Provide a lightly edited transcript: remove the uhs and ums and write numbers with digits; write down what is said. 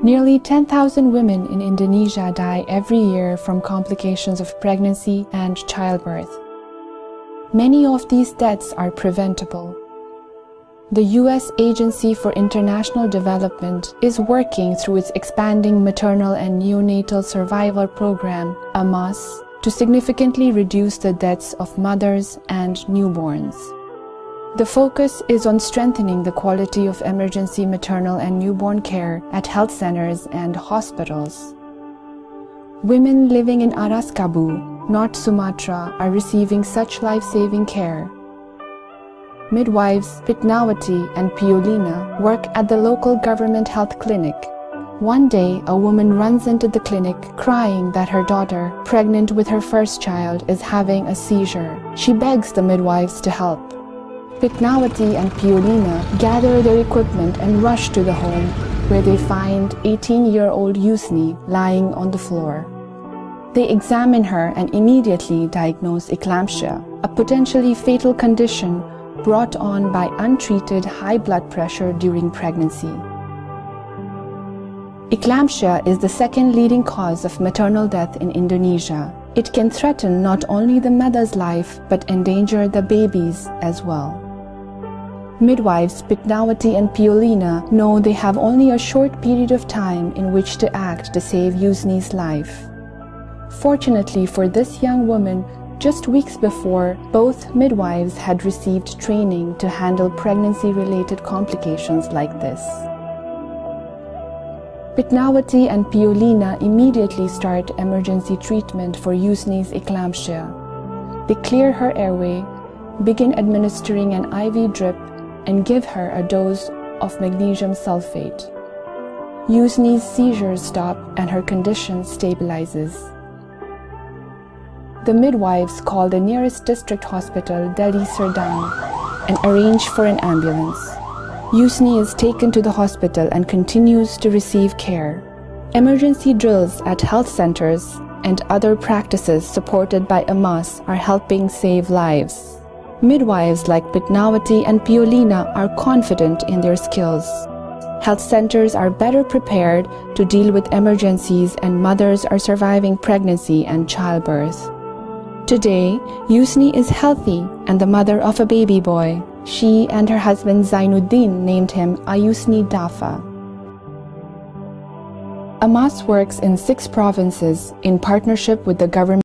Nearly 10,000 women in Indonesia die every year from complications of pregnancy and childbirth. Many of these deaths are preventable. The U.S. Agency for International Development is working through its expanding maternal and neonatal survival program, AMAS, to significantly reduce the deaths of mothers and newborns. The focus is on strengthening the quality of emergency maternal and newborn care at health centers and hospitals. Women living in Araskabu, North Sumatra, are receiving such life-saving care. Midwives Pitnawati and Piolina work at the local government health clinic. One day, a woman runs into the clinic crying that her daughter, pregnant with her first child, is having a seizure. She begs the midwives to help. Pitnawati and Piolina gather their equipment and rush to the home, where they find 18-year-old Yusni lying on the floor. They examine her and immediately diagnose eclampsia, a potentially fatal condition brought on by untreated high blood pressure during pregnancy. Eclampsia is the second leading cause of maternal death in Indonesia. It can threaten not only the mother's life but endanger the babies as well. Midwives Pitnawati and Piolina know they have only a short period of time in which to act to save Yusni's life. Fortunately for this young woman, just weeks before, both midwives had received training to handle pregnancy-related complications like this. Pitnawati and Piolina immediately start emergency treatment for Yusni's eclampsia. They clear her airway, begin administering an IV drip, and give her a dose of magnesium sulfate. Yusni's seizures stop and her condition stabilizes. The midwives call the nearest district hospital, Delhi Serdang, and arrange for an ambulance. Yusni is taken to the hospital and continues to receive care. Emergency drills at health centers and other practices supported by AMAS are helping save lives. Midwives like Pitnawati and Piolina are confident in their skills. Health centers are better prepared to deal with emergencies and mothers are surviving pregnancy and childbirth. Today, Yusni is healthy and the mother of a baby boy. She and her husband Zainuddin named him Ayusni Dafa. AMAS works in 6 provinces in partnership with the government.